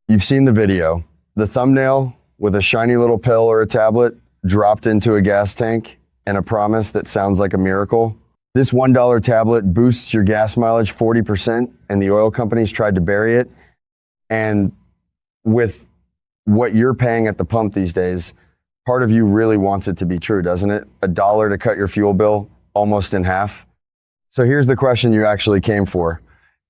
You've seen the video. The thumbnail with a shiny little pill or a tablet dropped into a gas tank and a promise that sounds like a miracle. This $1 tablet boosts your gas mileage 40%, and the oil companies tried to bury it. And with what you're paying at the pump these days, part of you really wants it to be true, doesn't it? $1 to cut your fuel bill almost in half. So here's the question you actually came for.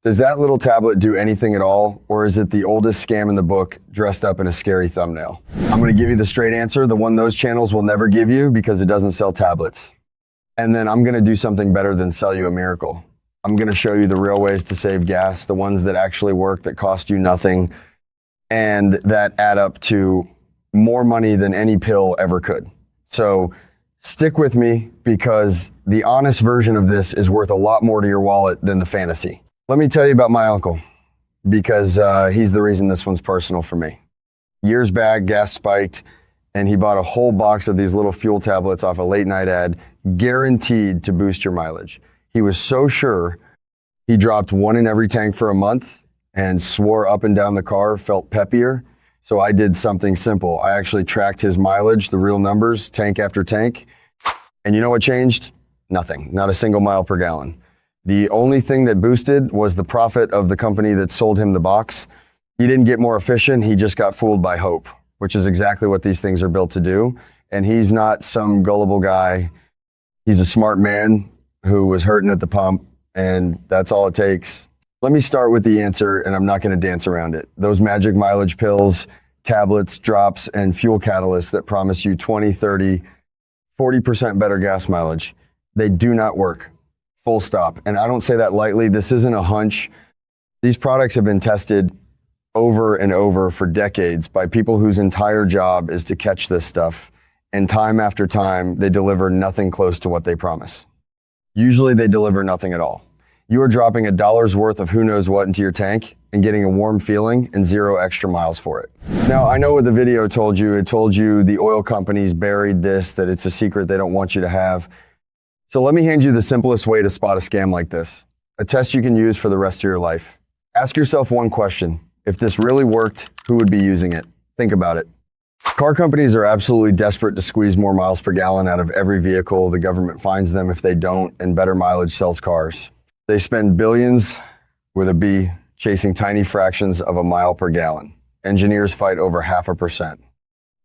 Does that little tablet do anything at all, or is it the oldest scam in the book dressed up in a scary thumbnail? I'm going to give you the straight answer, the one those channels will never give you because it doesn't sell tablets. And then I'm going to do something better than sell you a miracle. I'm going to show you the real ways to save gas, the ones that actually work, that cost you nothing, and that add up to more money than any pill ever could. So stick with me, because the honest version of this is worth a lot more to your wallet than the fantasy. Let me tell you about my uncle, because he's the reason this one's personal for me. Years back, gas spiked, and he bought a whole box of these little fuel tablets off a late night ad, guaranteed to boost your mileage. He was so sure, he dropped one in every tank for a month and swore up and down the car felt peppier. So I did something simple. I actually tracked his mileage, the real numbers, tank after tank. And you know what changed? Nothing, not a single mile per gallon. The only thing that boosted was the profit of the company that sold him the box. He didn't get more efficient, he just got fooled by hope, which is exactly what these things are built to do. And he's not some gullible guy. He's a smart man who was hurting at the pump, and that's all it takes. Let me start with the answer, and I'm not going to dance around it. Those magic mileage pills, tablets, drops, and fuel catalysts that promise you 20, 30, 40% better gas mileage, they do not work. Full stop. And I don't say that lightly. This isn't a hunch. These products have been tested over and over for decades by people whose entire job is to catch this stuff. And time after time, they deliver nothing close to what they promise. Usually they deliver nothing at all. You are dropping $1's worth of who knows what into your tank and getting a warm feeling and 0 extra miles for it. Now, I know what the video told you. It told you the oil companies buried this, that it's a secret they don't want you to have. So let me hand you the simplest way to spot a scam like this, a test you can use for the rest of your life. Ask yourself one question. If this really worked, who would be using it? Think about it. Car companies are absolutely desperate to squeeze more miles per gallon out of every vehicle. The government fines them if they don't, and better mileage sells cars. They spend billions, with a B, chasing tiny fractions of a mile per gallon. Engineers fight over 0.5%.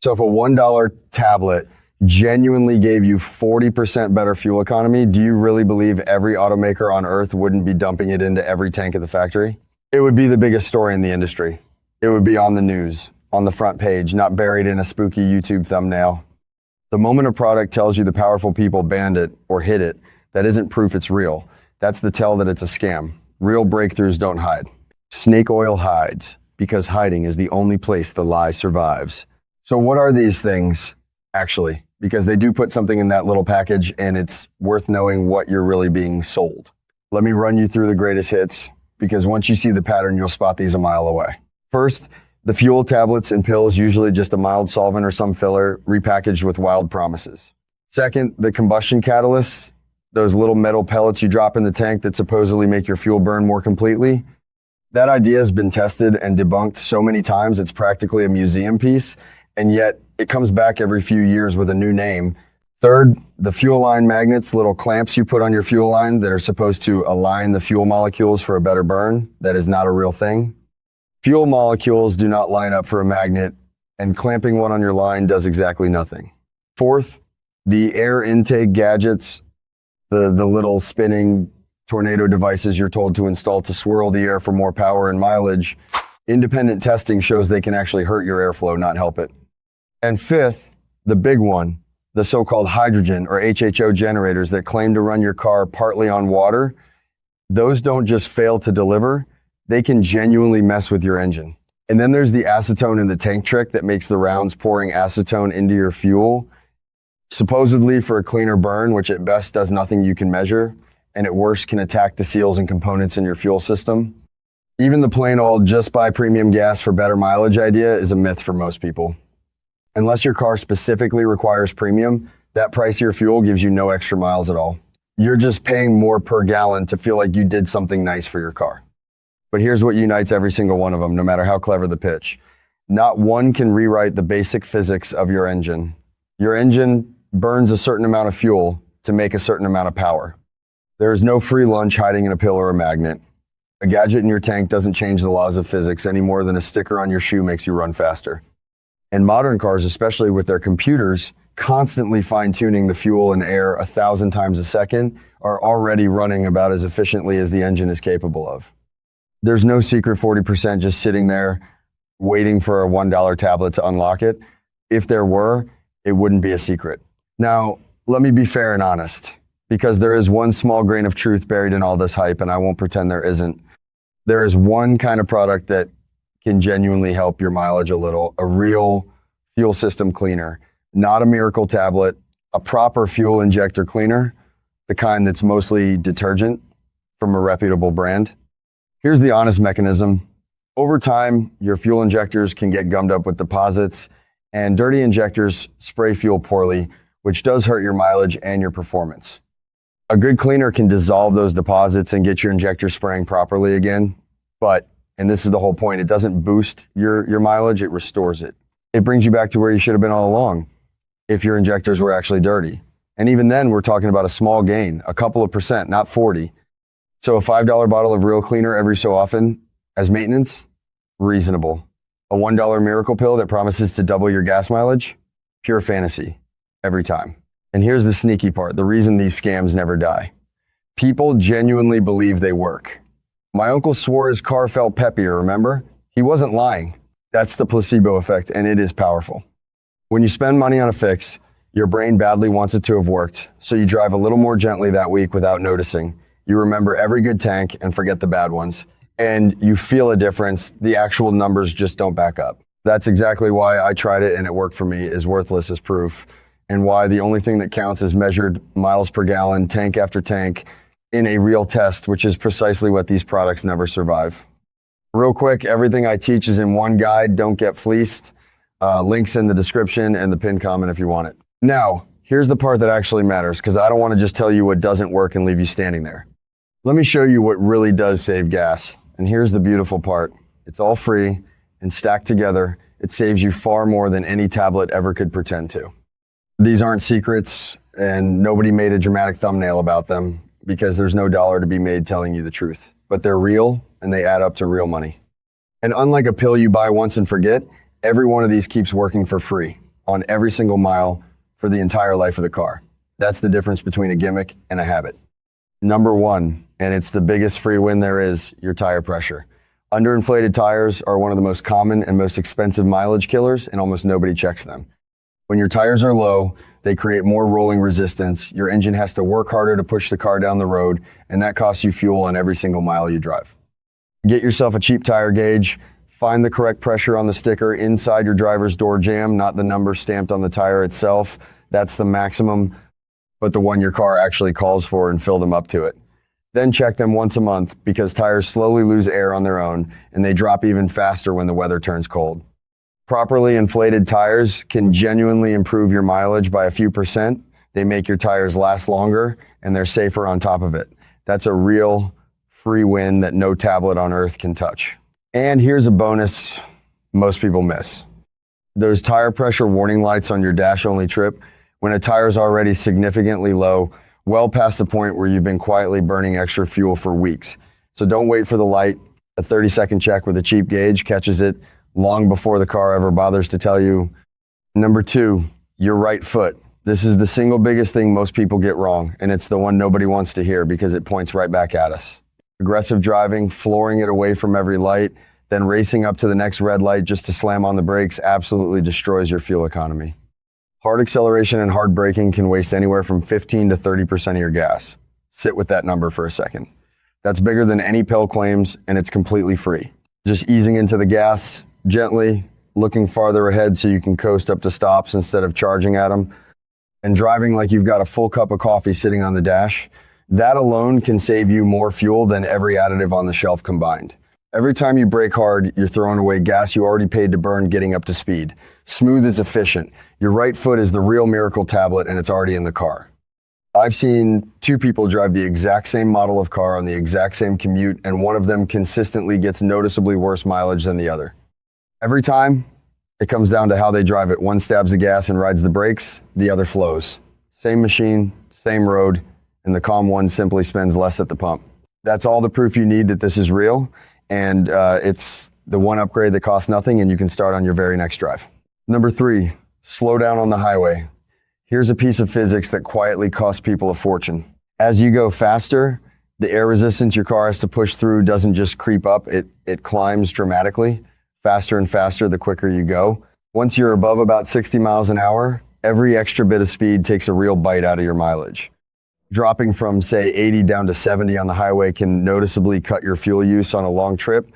So if a $1 tablet genuinely gave you 40% better fuel economy, do you really believe every automaker on earth wouldn't be dumping it into every tank at the factory? It would be the biggest story in the industry. It would be on the news, on the front page, not buried in a spooky YouTube thumbnail. The moment a product tells you the powerful people banned it or hid it, that isn't proof it's real. That's the tell that it's a scam. Real breakthroughs don't hide. Snake oil hides, because hiding is the only place the lie survives. So what are these things, actually? Because they do put something in that little package, and it's worth knowing what you're really being sold. Let me run you through the greatest hits, because once you see the pattern, you'll spot these a mile away. First, the fuel tablets and pills, usually just a mild solvent or some filler, repackaged with wild promises. Second, the combustion catalysts, those little metal pellets you drop in the tank that supposedly make your fuel burn more completely. That idea has been tested and debunked so many times, it's practically a museum piece, and yet it comes back every few years with a new name. Third, the fuel line magnets, little clamps you put on your fuel line that are supposed to align the fuel molecules for a better burn. That is not a real thing. Fuel molecules do not line up for a magnet, and clamping one on your line does exactly nothing. Fourth, the air intake gadgets, the little spinning tornado devices you're told to install to swirl the air for more power and mileage. Independent testing shows they can actually hurt your airflow, not help it. And fifth, the big one, the so-called hydrogen or HHO generators that claim to run your car partly on water. Those don't just fail to deliver, they can genuinely mess with your engine. And then there's the acetone in the tank trick that makes the rounds pouring acetone into your fuel, supposedly for a cleaner burn, which at best does nothing you can measure, and at worst can attack the seals and components in your fuel system. Even the plain old just buy premium gas for better mileage idea is a myth for most people. Unless your car specifically requires premium, that pricier fuel gives you no extra miles at all. You're just paying more per gallon to feel like you did something nice for your car. But here's what unites every single one of them, no matter how clever the pitch. Not one can rewrite the basic physics of your engine. Your engine burns a certain amount of fuel to make a certain amount of power. There is no free lunch hiding in a pill or a magnet. A gadget in your tank doesn't change the laws of physics any more than a sticker on your shoe makes you run faster. And modern cars, especially with their computers, constantly fine-tuning the fuel and air 1,000 times a second, are already running about as efficiently as the engine is capable of. There's no secret 40% just sitting there waiting for a $1 tablet to unlock it. If there were, it wouldn't be a secret. Now, let me be fair and honest, because there is one small grain of truth buried in all this hype, and I won't pretend there isn't. There is one kind of product that can genuinely help your mileage a little, a real fuel system cleaner, not a miracle tablet, a proper fuel injector cleaner, the kind that's mostly detergent from a reputable brand. Here's the honest mechanism. Over time, your fuel injectors can get gummed up with deposits, and dirty injectors spray fuel poorly, which does hurt your mileage and your performance. A good cleaner can dissolve those deposits and get your injector spraying properly again, but, and this is the whole point, it doesn't boost your mileage, it restores it. It brings you back to where you should have been all along if your injectors were actually dirty. And even then, we're talking about a small gain, a couple of percent, not 40. So a $5 bottle of real cleaner every so often as maintenance, reasonable. A $1 miracle pill that promises to double your gas mileage, pure fantasy, every time. And here's the sneaky part, the reason these scams never die. People genuinely believe they work. My uncle swore his car felt peppier, remember? He wasn't lying. That's the placebo effect, and it is powerful. When you spend money on a fix, your brain badly wants it to have worked, so you drive a little more gently that week without noticing. You remember every good tank and forget the bad ones. And you feel a difference. The actual numbers just don't back up. That's exactly why I tried it and it worked for me, is worthless as proof. And why the only thing that counts is measured miles per gallon, tank after tank, in a real test, which is precisely what these products never survive. Real quick, everything I teach is in one guide. Don't get fleeced. Links in the description and the pinned comment if you want it. Now, here's the part that actually matters, because I don't want to just tell you what doesn't work and leave you standing there. Let me show you what really does save gas. And here's the beautiful part. It's all free and stacked together. It saves you far more than any tablet ever could pretend to. These aren't secrets, and nobody made a dramatic thumbnail about them because there's no dollar to be made telling you the truth. But they're real, and they add up to real money. And unlike a pill you buy once and forget, every one of these keeps working for free on every single mile for the entire life of the car. That's the difference between a gimmick and a habit. Number one, and it's the biggest free win there is, your tire pressure. Underinflated tires are one of the most common and most expensive mileage killers, and almost nobody checks them. When your tires are low, they create more rolling resistance. Your engine has to work harder to push the car down the road, and that costs you fuel on every single mile you drive. Get yourself a cheap tire gauge. Find the correct pressure on the sticker inside your driver's door jamb, not the number stamped on the tire itself. That's the maximum, but the one your car actually calls for, and fill them up to it. Then check them once a month, because tires slowly lose air on their own, and they drop even faster when the weather turns cold. Properly inflated tires can genuinely improve your mileage by a few percent. They make your tires last longer, and they're safer on top of it. That's a real free win that no tablet on earth can touch. And here's a bonus most people miss. Those tire pressure warning lights on your dash-only trip, when a tire is already significantly low, well past the point where you've been quietly burning extra fuel for weeks. So don't wait for the light. A 30-second check with a cheap gauge catches it long before the car ever bothers to tell you. Number two, your right foot. This is the single biggest thing most people get wrong, and it's the one nobody wants to hear because it points right back at us. Aggressive driving, flooring it away from every light, then racing up to the next red light just to slam on the brakes absolutely destroys your fuel economy. Hard acceleration and hard braking can waste anywhere from 15 to 30% of your gas. Sit with that number for a second. That's bigger than any pill claims, and it's completely free. Just easing into the gas gently, looking farther ahead so you can coast up to stops instead of charging at them, and driving like you've got a full cup of coffee sitting on the dash. That alone can save you more fuel than every additive on the shelf combined. Every time you brake hard, you're throwing away gas you already paid to burn getting up to speed. Smooth is efficient. Your right foot is the real miracle tablet, and it's already in the car. I've seen two people drive the exact same model of car on the exact same commute, and one of them consistently gets noticeably worse mileage than the other. Every time, it comes down to how they drive it. One stabs the gas and rides the brakes, the other flows. Same machine, same road, and the calm one simply spends less at the pump. That's all the proof you need that this is real, and it's the one upgrade that costs nothing, and you can start on your very next drive. Number 3, slow down on the highway. Here's a piece of physics that quietly costs people a fortune. As you go faster, the air resistance your car has to push through doesn't just creep up, it climbs dramatically. Faster and faster the quicker you go. Once you're above about 60 miles an hour, every extra bit of speed takes a real bite out of your mileage. Dropping from, say, 80 down to 70 on the highway can noticeably cut your fuel use on a long trip,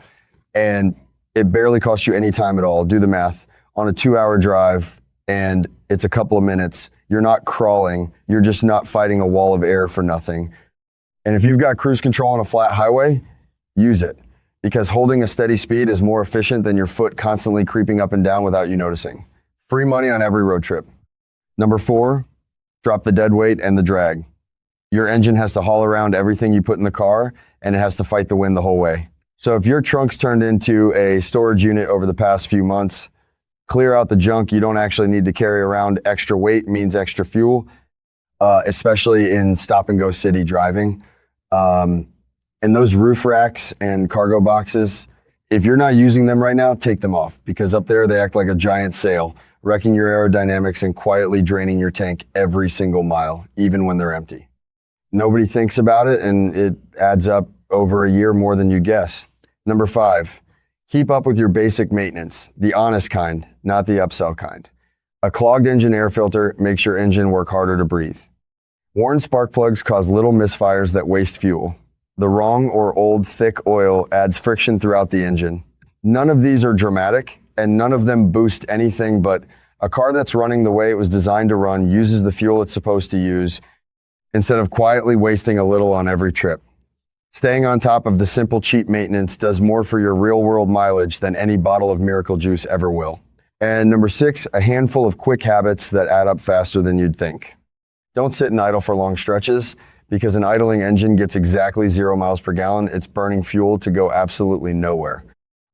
and it barely costs you any time at all. Do the math. On a 2-hour drive, and it's a couple of minutes, you're not crawling, you're just not fighting a wall of air for nothing. And if you've got cruise control on a flat highway, use it. Because holding a steady speed is more efficient than your foot constantly creeping up and down without you noticing. Free money on every road trip. Number 4, drop the dead weight and the drag. Your engine has to haul around everything you put in the car, and it has to fight the wind the whole way. So if your trunk's turned into a storage unit over the past few months, clear out the junk. You don't actually need to carry around. Extra weight means extra fuel, especially in stop and go city driving. And those roof racks and cargo boxes, if you're not using them right now, take them off, because up there they act like a giant sail, wrecking your aerodynamics and quietly draining your tank every single mile, even when they're empty. Nobody thinks about it, and it adds up over a year more than you guess. Number 5, keep up with your basic maintenance, the honest kind, not the upsell kind. A clogged engine air filter makes your engine work harder to breathe. Worn spark plugs cause little misfires that waste fuel. The wrong or old thick oil adds friction throughout the engine. None of these are dramatic, and none of them boost anything, but a car that's running the way it was designed to run uses the fuel it's supposed to use, instead of quietly wasting a little on every trip. Staying on top of the simple, cheap maintenance does more for your real-world mileage than any bottle of Miracle Juice ever will. And number 6, a handful of quick habits that add up faster than you'd think. Don't sit and idle for long stretches, because an idling engine gets exactly 0 miles per gallon. It's burning fuel to go absolutely nowhere.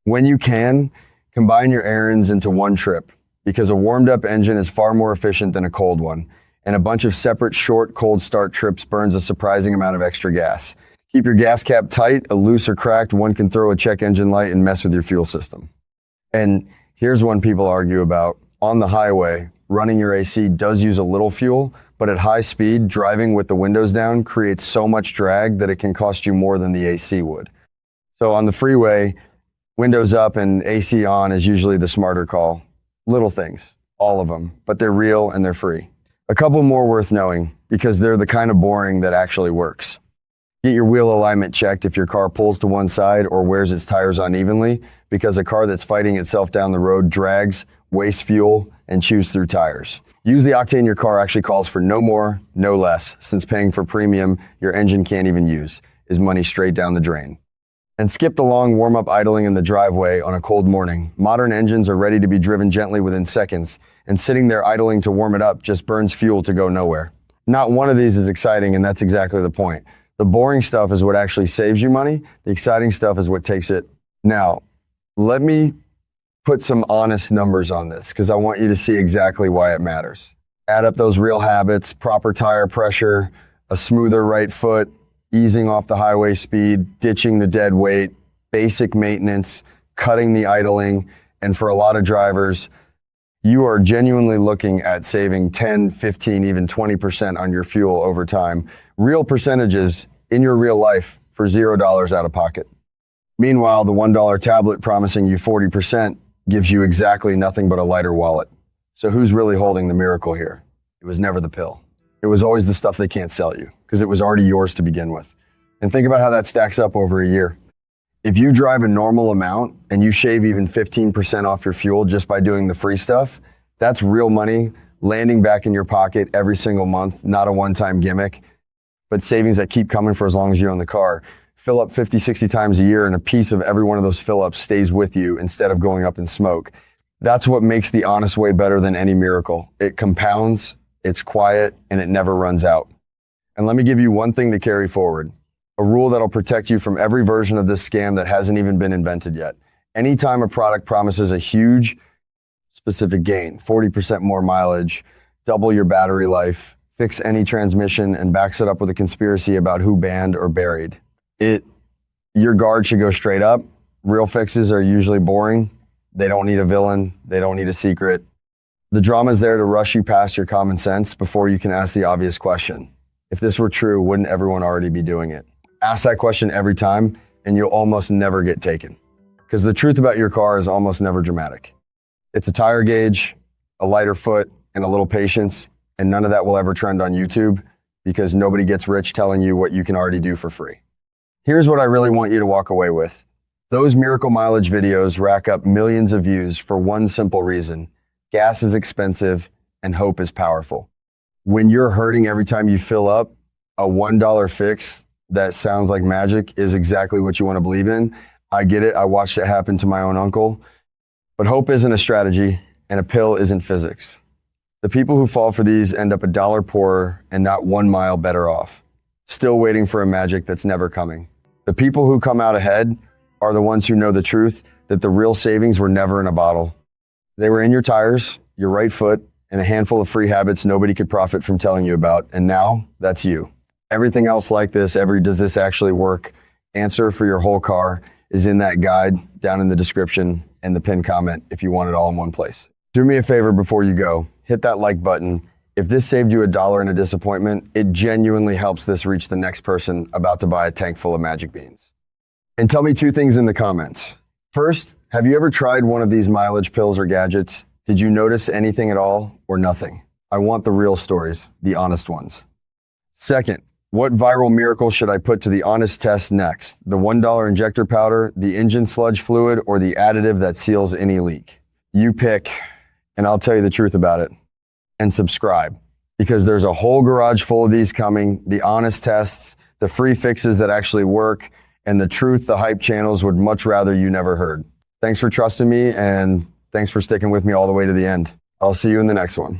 When you can, combine your errands into one trip, because a warmed-up engine is far more efficient than a cold one, and a bunch of separate short cold start trips burns a surprising amount of extra gas. Keep your gas cap tight. A loose or cracked one can throw a check engine light and mess with your fuel system. And here's one people argue about. On the highway, running your AC does use a little fuel, but at high speed, driving with the windows down creates so much drag that it can cost you more than the AC would. So on the freeway, windows up and AC on is usually the smarter call. Little things, all of them, but they're real and they're free. A couple more worth knowing, because they're the kind of boring that actually works. Get your wheel alignment checked if your car pulls to one side or wears its tires unevenly, because a car that's fighting itself down the road drags, wastes fuel, and chews through tires. Use the octane your car actually calls for, no more, no less, since paying for premium your engine can't even use is money straight down the drain. And skip the long warm-up idling in the driveway on a cold morning. Modern engines are ready to be driven gently within seconds, and sitting there idling to warm it up just burns fuel to go nowhere. Not one of these is exciting, and that's exactly the point. The boring stuff is what actually saves you money. The exciting stuff is what takes it. Now, let me put some honest numbers on this, because I want you to see exactly why it matters. Add up those real habits: proper tire pressure, a smoother right foot, easing off the highway speed, ditching the dead weight, basic maintenance, cutting the idling, and for a lot of drivers, you are genuinely looking at saving 10, 15, even 20% on your fuel over time. Real percentages in your real life for $0 out of pocket. Meanwhile, the $1 tablet promising you 40% gives you exactly nothing but a lighter wallet. So who's really holding the miracle here? It was never the pill. It was always the stuff they can't sell you, because it was already yours to begin with. And think about how that stacks up over a year. If you drive a normal amount and you shave even 15% off your fuel just by doing the free stuff, that's real money landing back in your pocket every single month, not a one-time gimmick, but savings that keep coming for as long as you own the car. Fill up 50, 60 times a year, and a piece of every one of those fill-ups stays with you instead of going up in smoke. That's what makes the honest way better than any miracle. It compounds, it's quiet, and it never runs out. And let me give you one thing to carry forward, a rule that'll protect you from every version of this scam that hasn't even been invented yet. Anytime a product promises a huge specific gain, 40% more mileage, double your battery life, fix any transmission, and backs it up with a conspiracy about who banned or buried, your guard should go straight up. Real fixes are usually boring. They don't need a villain. They don't need a secret. The drama's there to rush you past your common sense before you can ask the obvious question. If this were true, wouldn't everyone already be doing it? Ask that question every time, and you'll almost never get taken. Because the truth about your car is almost never dramatic. It's a tire gauge, a lighter foot, and a little patience, and none of that will ever trend on YouTube because nobody gets rich telling you what you can already do for free. Here's what I really want you to walk away with. Those miracle mileage videos rack up millions of views for one simple reason. Gas is expensive and hope is powerful. When you're hurting every time you fill up, a $1 fix that sounds like magic is exactly what you want to believe in. I get it. I watched it happen to my own uncle. But hope isn't a strategy and a pill isn't physics. The people who fall for these end up $1 poorer and not 1 mile better off, still waiting for a magic that's never coming. The people who come out ahead are the ones who know the truth that the real savings were never in a bottle. They were in your tires, your right foot, and a handful of free habits nobody could profit from telling you about. And now, that's you. Everything else like this, every does this actually work answer for your whole car is in that guide down in the description and the pinned comment if you want it all in one place. Do me a favor before you go. Hit that like button. If this saved you $1 in a disappointment, it genuinely helps this reach the next person about to buy a tank full of magic beans. And tell me 2 things in the comments. First, have you ever tried one of these mileage pills or gadgets? Did you notice anything at all or nothing? I want the real stories, the honest ones. Second, what viral miracle should I put to the honest test next? The $1 injector powder, the engine sludge fluid, or the additive that seals any leak? You pick, and I'll tell you the truth about it. And subscribe, because there's a whole garage full of these coming, the honest tests, the free fixes that actually work, and the truth the hype channels would much rather you never heard. Thanks for trusting me, and thanks for sticking with me all the way to the end. I'll see you in the next one.